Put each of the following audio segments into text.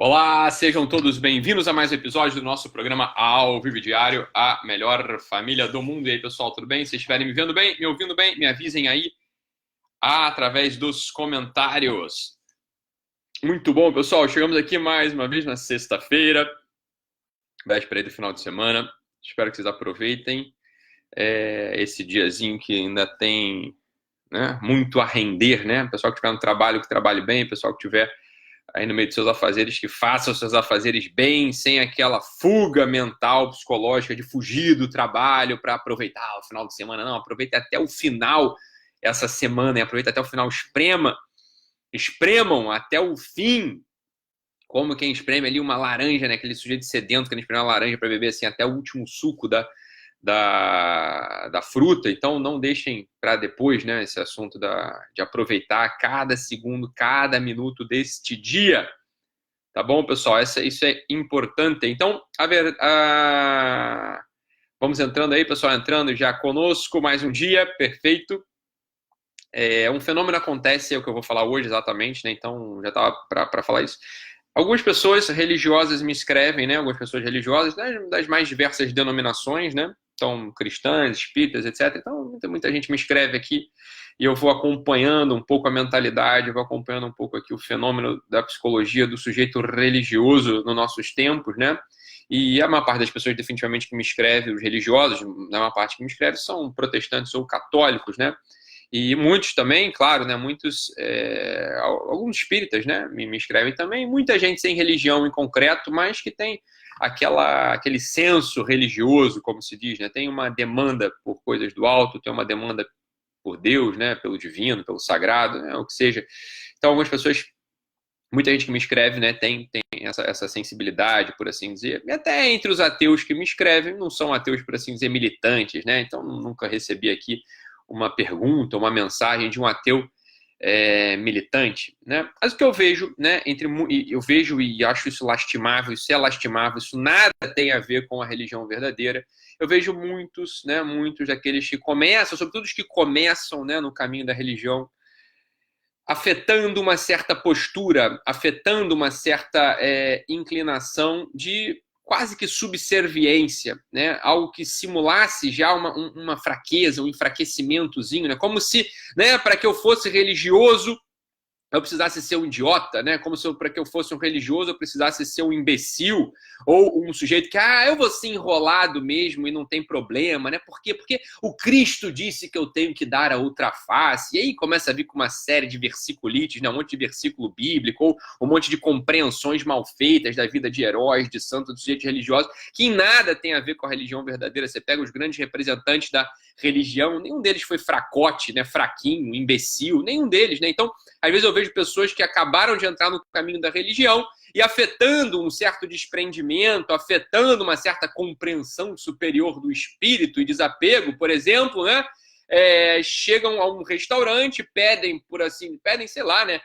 Olá, sejam todos bem-vindos a mais um episódio do nosso programa Ao Vivo Diário, a melhor família do mundo. E aí, pessoal, tudo bem? Se estiverem me vendo bem, me ouvindo bem, me avisem aí através dos comentários. Muito bom, pessoal. Chegamos aqui mais uma vez na sexta-feira, véspera aí do final de semana. Espero que vocês aproveitem esse diazinho que ainda tem, né, muito a render, né? Pessoal que estiver no trabalho, que trabalhe bem, pessoal que estiver aí no meio dos seus afazeres, que faça os seus afazeres bem, sem aquela fuga mental, psicológica de fugir do trabalho para aproveitar o final de semana. Não, aproveite até o final essa semana, e aproveite até o final, espremam até o fim, como quem espreme ali uma laranja, né? Aquele sujeito sedento que espreme uma laranja para beber assim até o último suco da fruta. Então não deixem para depois, né, esse assunto de aproveitar cada segundo, cada minuto deste dia. Tá bom, pessoal? Isso é importante. Então, vamos entrando aí, pessoal, entrando já conosco mais um dia, perfeito. Um fenômeno acontece, é o que eu vou falar hoje exatamente, né? Então já estava para falar isso. Algumas pessoas religiosas me escrevem, né? Algumas pessoas religiosas das mais diversas denominações, né? Então, cristãs, espíritas, etc. Então, muita gente me escreve aqui e eu vou acompanhando um pouco a mentalidade, vou acompanhando um pouco aqui o fenômeno da psicologia do sujeito religioso nos nossos tempos, né? E a maior parte das pessoas definitivamente que me escreve, os religiosos, a maior parte que me escreve são protestantes ou católicos, né? E muitos também, claro, né? Alguns espíritas, né? Me escrevem também. Muita gente sem religião em concreto, mas que tem aquele senso religioso, como se diz, né? Tem uma demanda por coisas do alto, tem uma demanda por Deus, né? Pelo divino, pelo sagrado, né? O que seja. Então, algumas pessoas, muita gente que me escreve, né? Tem essa sensibilidade, por assim dizer. E até entre os ateus que me escrevem, não são ateus, por assim dizer, militantes, né? Então, nunca recebi aqui uma pergunta, uma mensagem de um ateu militante, né? Mas o que eu vejo, né, eu vejo e acho isso lastimável, isso é lastimável, isso nada tem a ver com a religião verdadeira. Eu vejo muitos daqueles que começam, sobretudo os que começam, né, no caminho da religião, afetando uma certa postura, afetando uma certa inclinação de quase que subserviência, né? Algo que simulasse já uma fraqueza, um enfraquecimentozinho, né? Como se, né, para que eu fosse religioso, eu precisasse ser um idiota, né? Como se para que eu fosse um religioso eu precisasse ser um imbecil ou um sujeito que, eu vou ser enrolado mesmo e não tem problema, né? Por quê? Porque o Cristo disse que eu tenho que dar a outra face. E aí começa a vir com uma série de versiculites, né? Um monte de versículo bíblico ou um monte de compreensões mal feitas da vida de heróis, de santos, de sujeitos religiosos, que em nada tem a ver com a religião verdadeira. Você pega os grandes representantes da religião, nenhum deles foi fracote, né? Fraquinho, imbecil, nenhum deles, né? Então, às vezes eu vejo pessoas que acabaram de entrar no caminho da religião e afetando um certo desprendimento, afetando uma certa compreensão superior do espírito e desapego, por exemplo, né? Chegam a um restaurante, pedem, sei lá, né?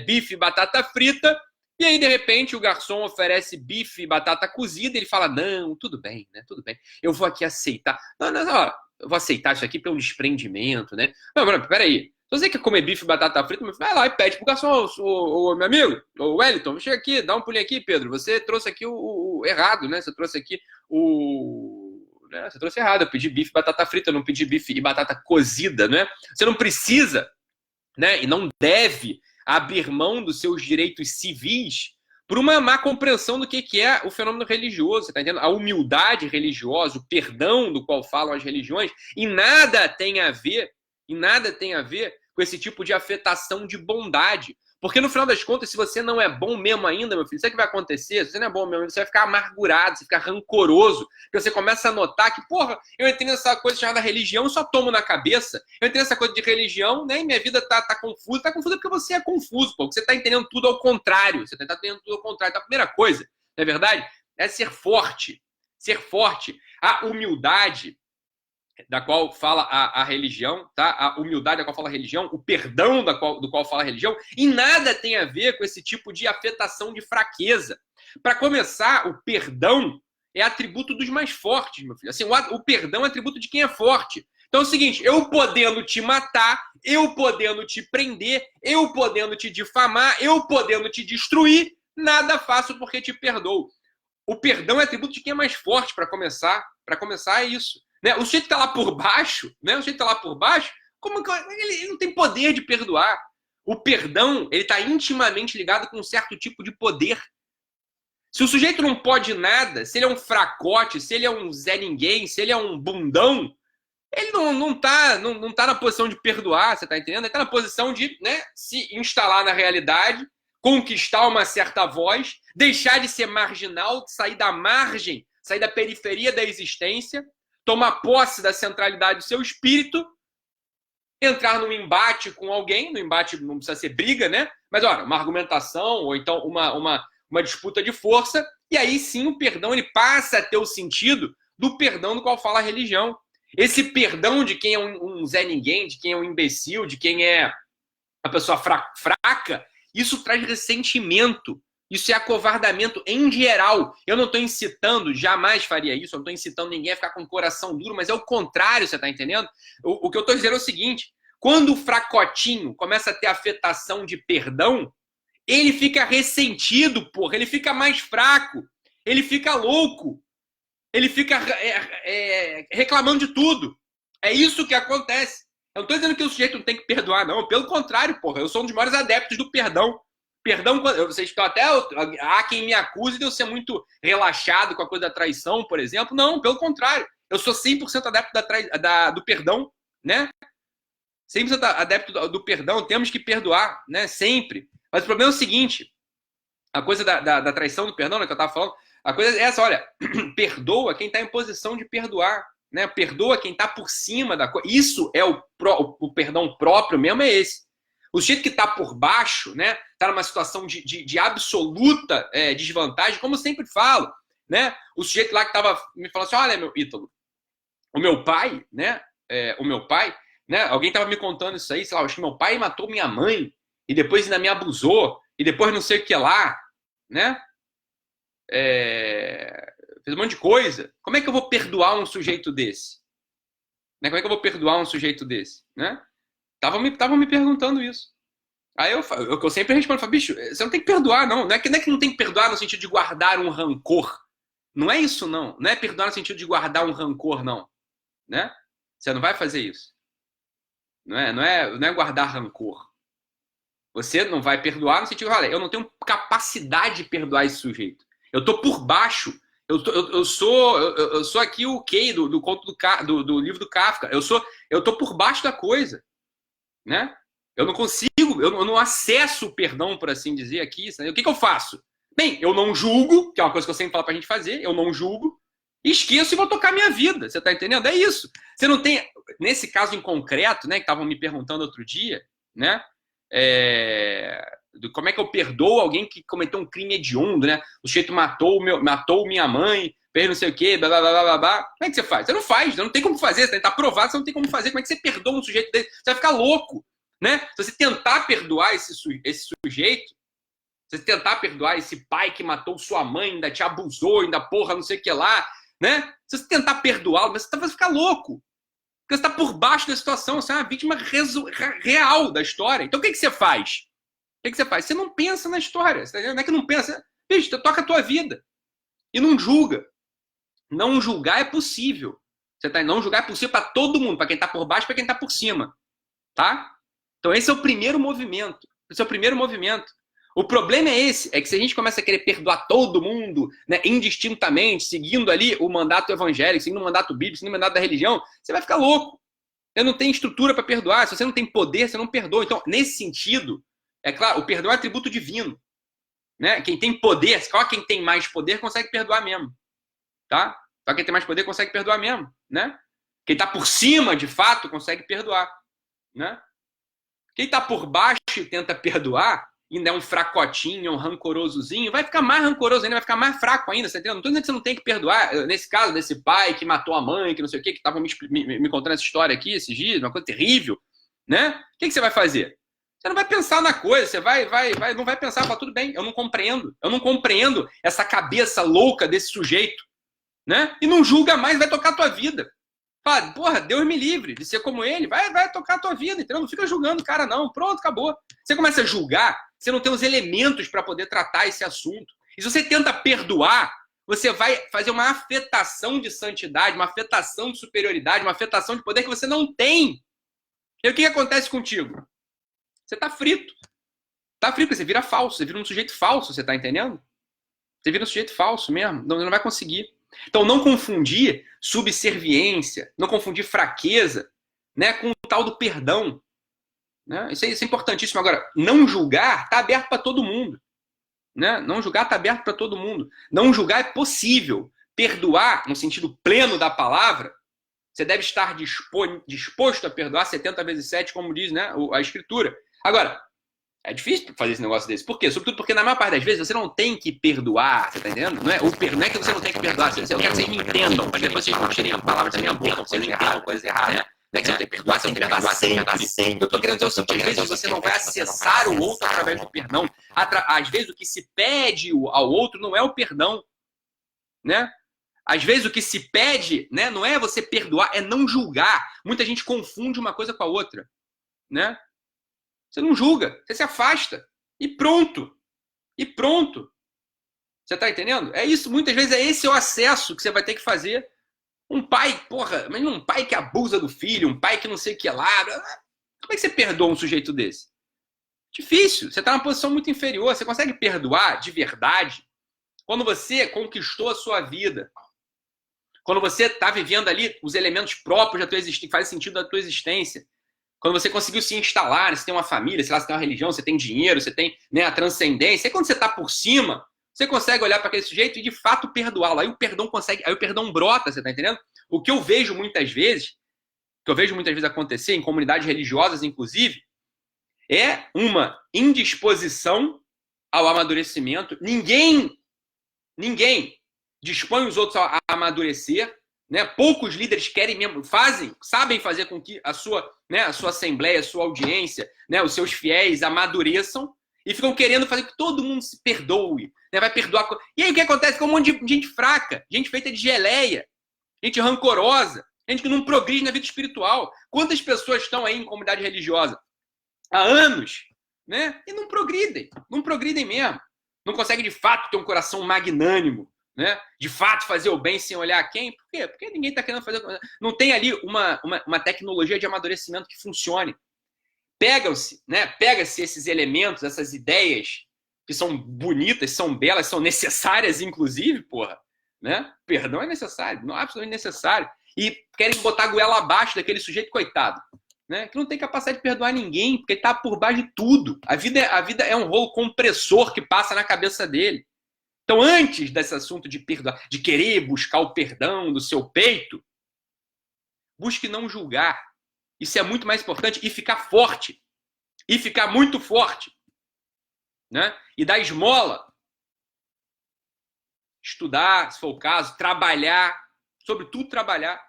Bife e batata frita, e aí, de repente, o garçom oferece bife e batata cozida, e ele fala, não, tudo bem, né? Tudo bem, eu vou aqui aceitar. Não, ó, eu vou aceitar isso aqui pelo desprendimento, né? Não, peraí. Se você quer comer bife e batata frita, vai lá e pede pro garçom, o meu amigo, o Wellington, chega aqui, dá um pulinho aqui, Pedro. Você trouxe aqui o errado, né? Você trouxe aqui você trouxe errado. Eu pedi bife e batata frita, eu não pedi bife e batata cozida, né? Você não precisa, né? E não deve abrir mão dos seus direitos civis por uma má compreensão do que é o fenômeno religioso, você tá entendendo? A humildade religiosa, o perdão do qual falam as religiões, e nada tem a ver com esse tipo de afetação de bondade. Porque no final das contas, se você não é bom mesmo ainda, meu filho, sabe o que vai acontecer? Se você não é bom mesmo, você vai ficar amargurado, você fica rancoroso, porque você começa a notar que, porra, eu entrei nessa coisa chamada religião e só tomo na cabeça. Eu entrei nessa coisa de religião, né, e minha vida tá confusa. Tá confusa porque você é confuso, pô, porque você tá entendendo tudo ao contrário. Você tá entendendo tudo ao contrário. Então, a primeira coisa, não é verdade? É ser forte. Ser forte. A humildade da qual fala a religião, tá? A humildade da qual fala a religião, o perdão do qual fala a religião, e nada tem a ver com esse tipo de afetação de fraqueza. Para começar, o perdão é atributo dos mais fortes, meu filho. Assim, o perdão é atributo de quem é forte. Então é o seguinte, eu podendo te matar, eu podendo te prender, eu podendo te difamar, eu podendo te destruir, Nada faço porque te perdoo. O perdão é atributo de quem é mais forte para começar. Para começar é isso. Né? O sujeito que está lá por baixo, né? O sujeito que está lá por baixo, como ele não tem poder de perdoar. O perdão, ele está intimamente ligado com um certo tipo de poder. Se o sujeito não pode nada, se ele é um fracote, se ele é um Zé Ninguém, se ele é um bundão, ele não tá na posição de perdoar, você tá entendendo? Ele tá na posição de, né, se instalar na realidade, conquistar uma certa voz, deixar de ser marginal, sair da margem, sair da periferia da existência, tomar posse da centralidade do seu espírito, entrar num embate com alguém, no embate não precisa ser briga, né? Mas, olha, uma argumentação ou então uma disputa de força, e aí sim o perdão ele passa a ter o sentido do perdão do qual fala a religião. Esse perdão de quem é um Zé Ninguém, de quem é um imbecil, de quem é uma pessoa fraca, isso traz ressentimento. Isso é acovardamento em geral. Eu não estou incitando, jamais faria isso, eu não estou incitando ninguém a ficar com o coração duro, mas é o contrário, você está entendendo? O que eu estou dizendo é o seguinte, quando o fracotinho começa a ter afetação de perdão, ele fica ressentido, porra, ele fica mais fraco, ele fica louco, ele fica reclamando de tudo. É isso que acontece. Eu não estou dizendo que o sujeito não tem que perdoar, não. Pelo contrário, porra, eu sou um dos maiores adeptos do perdão. Perdão, vocês estão até... Há quem me acuse de eu ser muito relaxado com a coisa da traição, por exemplo. Não, pelo contrário. Eu sou 100% adepto do perdão, né? 100% adepto do perdão. Temos que perdoar, né? Sempre. Mas o problema é o seguinte. A coisa da traição do perdão, né, que eu estava falando, a coisa é essa, olha, perdoa quem está em posição de perdoar, né? Perdoa quem está por cima da coisa. Isso é o perdão próprio mesmo, é esse. O sujeito que está por baixo, né? Está numa situação de absoluta desvantagem, como eu sempre falo, né? O sujeito lá que estava me falando assim, olha, meu Ítalo, o meu pai, né? Alguém estava me contando isso aí, sei lá, acho que meu pai matou minha mãe e depois ainda me abusou e depois não sei o que lá, né? Fez um monte de coisa. Como é que eu vou perdoar um sujeito desse? Né? Como é que eu vou perdoar um sujeito desse? Né? Estavam me perguntando isso. Aí eu sempre respondo, bicho, você não tem que perdoar, não. Não é que não tem que perdoar no sentido de guardar um rancor. Não é isso, não. Não é perdoar no sentido de guardar um rancor, não. Né? Você não vai fazer isso. Não é guardar rancor. Você não vai perdoar no sentido de, olha, eu não tenho capacidade de perdoar esse sujeito. Eu tô por baixo. Eu sou aqui o Kay do conto do livro do Kafka. Eu tô por baixo da coisa, né? Eu não consigo, eu não acesso o perdão, por assim dizer, aqui. Sabe? O que eu faço? Bem, eu não julgo, que é uma coisa que eu sempre falo pra gente fazer. Eu não julgo, esqueço e vou tocar minha vida. Você tá entendendo? É isso. Você não tem, nesse caso em concreto, né, que estavam me perguntando outro dia, né? Como é que eu perdoo alguém que cometeu um crime hediondo, né? O sujeito matou minha mãe, fez não sei o quê, blá, blá, blá, blá, blá. Como é que você faz? Você não faz, não tem como fazer, você tá provado, você não tem como fazer. Como é que você perdoa um sujeito desse? Você vai ficar louco, né? Se você tentar perdoar esse sujeito, se você tentar perdoar esse pai que matou sua mãe, ainda te abusou, ainda porra, não sei o que lá, né? Se você tentar perdoá-lo, você vai ficar louco. Porque você está por baixo da situação, você é uma vítima real da história. Então o que você faz? O que você faz? Você não pensa na história. Não é que não pensa. Bicho, você toca a tua vida. E não julga. Não julgar é possível. Não julgar é possível para todo mundo, para quem está por baixo e para quem está por cima. Tá? Então esse é o primeiro movimento. Esse é o primeiro movimento. O problema é esse, é que se a gente começa a querer perdoar todo mundo, né, indistintamente, seguindo ali o mandato evangélico, seguindo o mandato bíblico, seguindo o mandato da religião, você vai ficar louco. Eu não tenho estrutura para perdoar. Se você não tem poder, você não perdoa. Então, nesse sentido, é claro, o perdão é atributo divino. Né? Quem tem poder, só quem tem mais poder consegue perdoar mesmo. Tá? Só quem tem mais poder consegue perdoar mesmo. Né? Quem está por cima, de fato, consegue perdoar. Né? Quem está por baixo e tenta perdoar, ainda é um fracotinho, um rancorosozinho, vai ficar mais rancoroso ainda, vai ficar mais fraco ainda, você entendeu? Não estou dizendo que você não tem que perdoar. Nesse caso, desse pai que matou a mãe, que não sei o quê, que estava me contando essa história aqui esses dias, uma coisa terrível, né? O que você vai fazer? Você não vai pensar na coisa, você não vai pensar, fala, tudo bem, eu não compreendo essa cabeça louca desse sujeito, né? E não julga mais, vai tocar a tua vida. Fala, porra, Deus me livre de ser como ele, vai tocar a tua vida, entendeu? Não fica julgando o cara, não. Pronto, acabou. Você começa a julgar, Você não tem os elementos para poder tratar esse assunto. E se você tenta perdoar, você vai fazer uma afetação de santidade, uma afetação de superioridade, uma afetação de poder que você não tem. E o que acontece contigo? Você tá frito. Tá frito, você vira falso, você vira um sujeito falso, você tá entendendo? Você vira um sujeito falso mesmo, não vai conseguir. Então não confundir subserviência, não confundir fraqueza, né, com o tal do perdão. Né? Isso é importantíssimo. Agora, não julgar está aberto para todo mundo. Né? Não julgar está aberto para todo mundo. Não julgar é possível. Perdoar, no sentido pleno da palavra, você deve estar disposto a perdoar 70 vezes 7, como diz, né, a Escritura. Agora, é difícil fazer esse negócio desse. Por quê? Sobretudo porque na maior parte das vezes você não tem que perdoar, você tá entendendo? Não é que você não tem que perdoar, eu quero que vocês me entendam, para depois vocês não tirem a palavra da minha boca, vocês não entendam coisas erradas. Né? Não é que você não tem que perdoar, você tem que perdoar sempre. Eu tô querendo dizer o seguinte, às vezes você não vai acessar o outro através do perdão. Às vezes o que se pede ao outro não é o perdão. Né? Às vezes o que se pede, né, não é você perdoar, é não julgar. Muita gente confunde uma coisa com a outra. Né? Você não julga, você se afasta. E pronto. E pronto. Você tá entendendo? É isso, muitas vezes é esse o acesso que você vai ter que fazer. Um pai, porra, mas um pai que abusa do filho, um pai que não sei o que lá. Como é que você perdoa um sujeito desse? Difícil. Você tá numa posição muito inferior. Você consegue perdoar de verdade quando você conquistou a sua vida. Quando você está vivendo ali os elementos próprios da tua existência, que fazem sentido da tua existência. Quando você conseguiu se instalar, você tem uma família, sei lá, você tem uma religião, você tem dinheiro, você tem, né, a transcendência. E quando você está por cima, você consegue olhar para aquele sujeito e de fato perdoá-lo. Aí o perdão brota, você está entendendo? O que eu vejo muitas vezes acontecer em comunidades religiosas, inclusive, é uma indisposição ao amadurecimento. Ninguém dispõe os outros a amadurecer. Né? Poucos líderes querem mesmo, sabem fazer com que a sua assembleia, a sua audiência, né, os seus fiéis amadureçam e ficam querendo fazer que todo mundo se perdoe, né, vai perdoar. E aí o que acontece? Com um monte de gente fraca, gente feita de geleia, gente rancorosa, gente que não progride na vida espiritual. Quantas pessoas estão aí em comunidade religiosa há anos, né, e não progridem mesmo, não conseguem de fato ter um coração magnânimo, né? De fato fazer o bem sem olhar quem? Por quê? Porque ninguém está querendo fazer. Não tem ali uma tecnologia de amadurecimento que funcione. Pega-se esses elementos, essas ideias que são bonitas, são belas, são necessárias, inclusive, porra. Né? Perdão é necessário, não é absolutamente necessário. E querem botar a goela abaixo daquele sujeito coitado, né? Que não tem capacidade de perdoar ninguém, porque está por baixo de tudo. A vida é um rolo compressor que passa na cabeça dele. Então, antes desse assunto de perdoar, de querer buscar o perdão do seu peito, busque não julgar. Isso é muito mais importante. E ficar forte. E ficar muito forte. Né? E dar esmola. Estudar, se for o caso. Trabalhar. Sobretudo, trabalhar.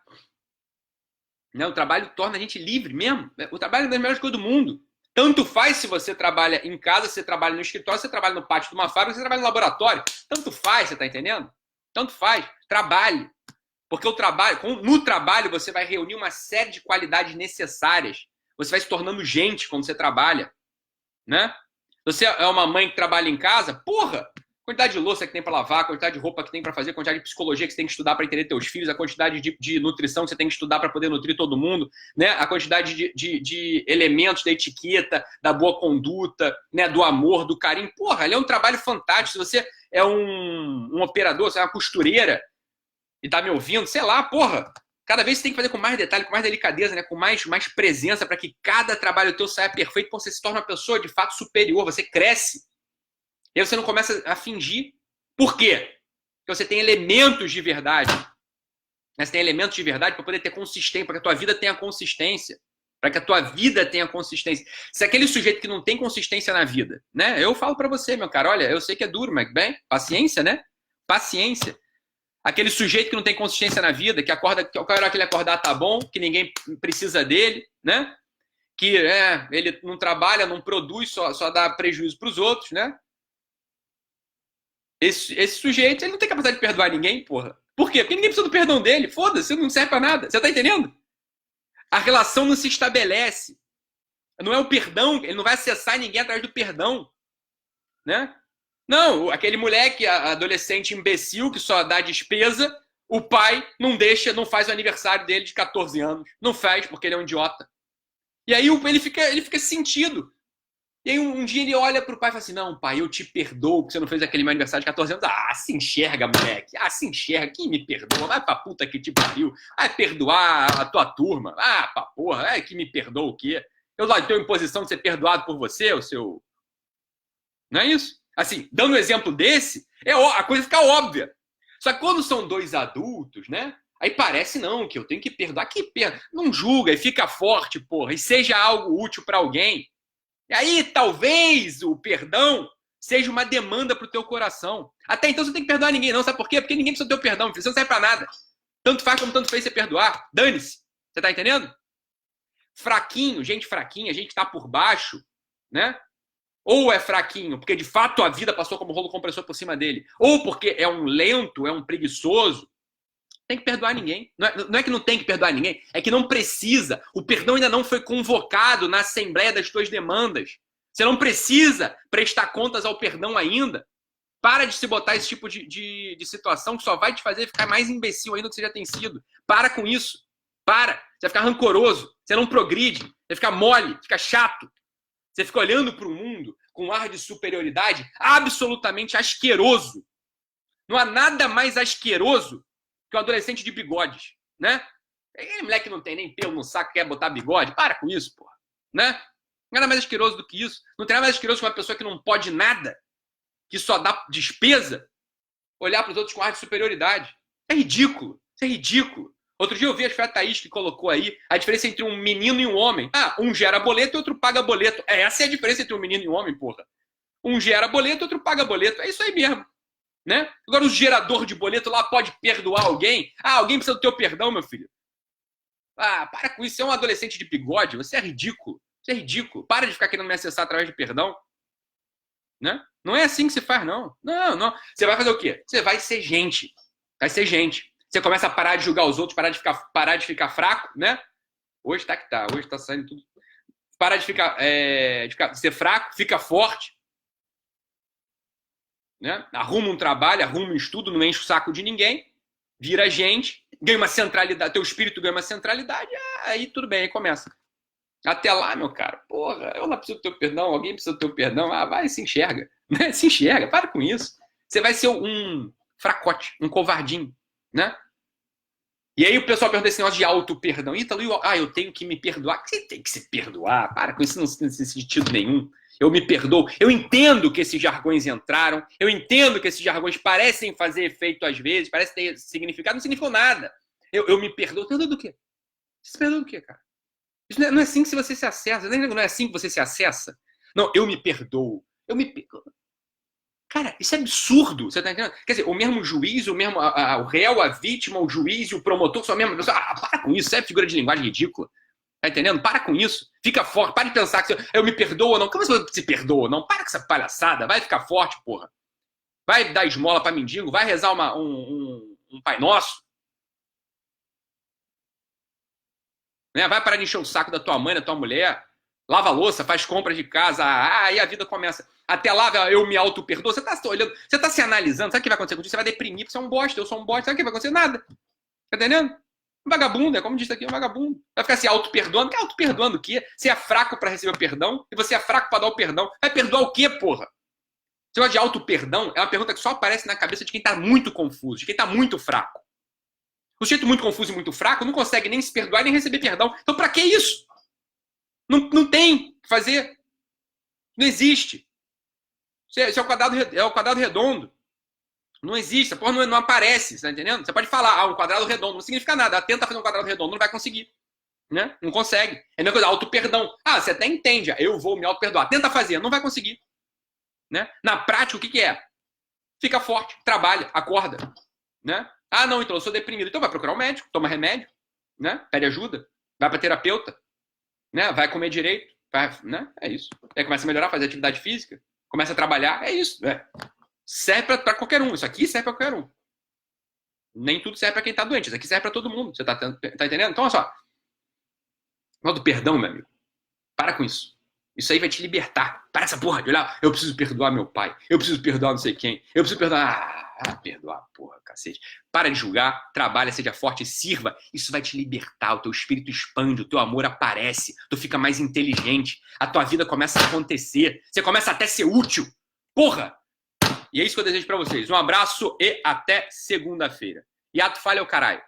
Né? O trabalho torna a gente livre mesmo. O trabalho é uma das melhores coisas do mundo. Tanto faz se você trabalha em casa, se você trabalha no escritório, se você trabalha no pátio de uma fábrica, se você trabalha no laboratório. Tanto faz, você está entendendo? Tanto faz. Trabalhe. Porque no trabalho você vai reunir uma série de qualidades necessárias. Você vai se tornando gente quando você trabalha. Né? Você é uma mãe que trabalha em casa, porra! A quantidade de louça que tem para lavar, a quantidade de roupa que tem para fazer, a quantidade de psicologia que você tem que estudar para entender teus filhos, a quantidade de nutrição que você tem que estudar para poder nutrir todo mundo, né? A quantidade de elementos da etiqueta, da boa conduta, né? Do amor, do carinho. Porra, ali é um trabalho fantástico. Se você é um operador, você é uma costureira e tá me ouvindo, sei lá, porra, cada vez você tem que fazer com mais detalhe, com mais delicadeza, né? Com mais presença para que cada trabalho teu saia perfeito, você se torna uma pessoa de fato superior, você cresce. E aí você não começa a fingir. Por quê? Porque você tem elementos de verdade. Você tem elementos de verdade para poder ter consistência, para que a tua vida tenha consistência. Para que a tua vida tenha consistência. Se aquele sujeito que não tem consistência na vida, né? Eu falo para você, meu cara, olha, eu sei que é duro, mas bem, paciência, né? Paciência. Aquele sujeito que não tem consistência na vida, que acorda, que a hora que ele acordar tá bom, que ninguém precisa dele, né? Que ele não trabalha, não produz, só dá prejuízo para os outros, né? Esse sujeito, ele não tem capacidade de perdoar ninguém, porra. Por quê? Porque ninguém precisa do perdão dele. Foda-se, não serve pra nada. Você tá entendendo? A relação não se estabelece. Não é o perdão, ele não vai acessar ninguém através do perdão. né? Não, aquele moleque, adolescente imbecil que só dá despesa, o pai não deixa, não faz o aniversário dele de 14 anos. Não faz, porque ele é um idiota. E aí ele fica sentido. E aí um dia ele olha pro pai e fala assim, não, pai, eu te perdoo porque você não fez aquele meu aniversário de 14 anos. Ah, se enxerga, moleque. Ah, se enxerga. Quem me perdoa? Vai pra puta que te pariu. Vai perdoar a tua turma. Ah, pra porra. É que me perdoa o quê? Eu lá tenho imposição de ser perdoado por você, o seu... Não é isso? Assim, dando um exemplo desse, a coisa fica óbvia. Só que quando são dois adultos, né? Aí parece, não, que eu tenho que perdoar. Que perda? Não julga e fica forte, porra. E seja algo útil pra alguém. E aí, talvez o perdão seja uma demanda pro teu coração. Até então você não tem que perdoar ninguém, não. Sabe por quê? Porque ninguém precisa do teu perdão. Você não serve pra nada. Tanto faz como tanto fez você perdoar. Dane-se. Você tá entendendo? Fraquinho, gente fraquinha, gente que tá por baixo, né? Ou é fraquinho, porque de fato a vida passou como rolo compressor por cima dele. Ou porque é um lento, é um preguiçoso. Tem que perdoar ninguém. Não é que não tem que perdoar ninguém, é que não precisa. O perdão ainda não foi convocado na assembleia das tuas demandas. Você não precisa prestar contas ao perdão ainda. Para de se botar esse tipo de situação que só vai te fazer ficar mais imbecil ainda do que você já tem sido. Para com isso. Para. Você vai ficar rancoroso. Você não progride. Você vai ficar mole, fica chato. Você fica olhando para o mundo com um ar de superioridade absolutamente asqueroso. Não há nada mais asqueroso que um adolescente de bigodes, né? Aquele moleque não tem nem pelo no saco, quer botar bigode. Para com isso, porra. Né? Não é nada mais asqueroso do que isso. Não tem nada mais asqueroso que uma pessoa que não pode nada, que só dá despesa, olhar para os outros com ar de superioridade. É ridículo. Isso é ridículo. Outro dia eu vi, acho que foi a Thaís que colocou aí, a diferença entre um menino e um homem. Ah, um gera boleto e outro paga boleto. Essa é a diferença entre um menino e um homem, porra. Um gera boleto e outro paga boleto. É isso aí mesmo. Né? Agora o gerador de boleto lá pode perdoar alguém. Ah, alguém precisa do teu perdão, meu filho. Ah, para com isso. Você é um adolescente de bigode. Você é ridículo. Você é ridículo. Para de ficar querendo me acessar através de perdão. Né? Não é assim que se faz, não. Não, não. Você vai fazer o quê? Você vai ser gente. Vai ser gente. Você começa a parar de julgar os outros, parar de ficar fraco, né? Hoje tá que tá. Hoje tá saindo tudo. Parar de de ser fraco, fica forte. Né? Arruma um trabalho, arruma um estudo, não enche o saco de ninguém, vira gente, ganha uma centralidade, teu espírito ganha uma centralidade, aí tudo bem, aí começa. Até lá, meu cara, porra, eu não preciso do teu perdão, alguém precisa do teu perdão, vai, se enxerga, né? Se enxerga, para com isso. Você vai ser um fracote, um covardinho, né? E aí o pessoal pergunta esse negócio de auto-perdão. Ítalo, eu tenho que me perdoar. Você tem que se perdoar, para com isso, não tem sentido nenhum. Eu me perdoo. Eu entendo que esses jargões entraram. Eu entendo que esses jargões parecem fazer efeito às vezes, parecem ter significado. Não significou nada. Eu me perdoo. Perdoo do quê? Você se perdoa do quê, cara? Isso não é assim que você se acessa. Não é assim que você se acessa. Não, eu me perdoo. Eu me perdoo. Cara, isso é absurdo. Você tá entendendo? Quer dizer, o mesmo juiz, o mesmo o réu, a vítima, o juiz e o promotor são a mesma pessoa. Para com isso. Isso é figura de linguagem ridícula. Tá entendendo? Para com isso. Fica forte. Para de pensar que eu me perdoo ou não. Como você se perdoa? Não, para com essa palhaçada. Vai ficar forte, porra. Vai dar esmola pra mendigo. Vai rezar um Pai Nosso. Né? Vai parar de encher o saco da tua mãe, da tua mulher. Lava a louça, faz compras de casa. Aí a vida começa. Até lá eu me auto-perdoo. Você tá olhando, você tá se analisando. Sabe o que vai acontecer contigo? Você vai deprimir, você é um bosta, eu sou um bosta. Sabe o que vai acontecer? Nada. Tá entendendo? Um vagabundo, é como diz aqui, um vagabundo. Vai ficar se auto-perdoando. Que auto-perdoando o quê? Você é fraco pra receber o perdão e você é fraco pra dar o perdão. Vai perdoar o quê, porra? Esse negócio de auto-perdão é uma pergunta que só aparece na cabeça de quem tá muito confuso, de quem tá muito fraco. O sujeito muito confuso e muito fraco não consegue nem se perdoar nem receber perdão. Então pra que isso? Não tem o que fazer. Não existe. Isso é o quadrado redondo. Não existe, a porra não aparece, você tá entendendo? Você pode falar, um quadrado redondo, não significa nada. Tenta fazer um quadrado redondo, não vai conseguir. Né? Não consegue. É a mesma coisa, auto-perdão. Você até entende, eu vou me auto-perdoar. Tenta fazer, não vai conseguir. Né? Na prática, o que é? Fica forte, trabalha, acorda. Né? Não, então eu sou deprimido. Então vai procurar um médico, toma remédio, né? Pede ajuda, vai pra terapeuta, né? Vai comer direito, né? É isso. Aí começa a melhorar, fazer atividade física, começa a trabalhar, é isso. Serve pra qualquer um. Isso aqui serve pra qualquer um. Nem tudo serve pra quem tá doente. Isso aqui serve pra todo mundo. Você tá entendendo? Então, olha só. O do perdão, meu amigo. Para com isso. Isso aí vai te libertar. Para essa porra de olhar, eu preciso perdoar meu pai, eu preciso perdoar não sei quem, eu preciso perdoar... perdoar, porra, cacete. Para de julgar, trabalha, seja forte, sirva. Isso vai te libertar, o teu espírito expande, o teu amor aparece, tu fica mais inteligente, a tua vida começa a acontecer, você começa até a ser útil. Porra! E é isso que eu desejo pra vocês. Um abraço e até segunda-feira. E ato falha o caralho.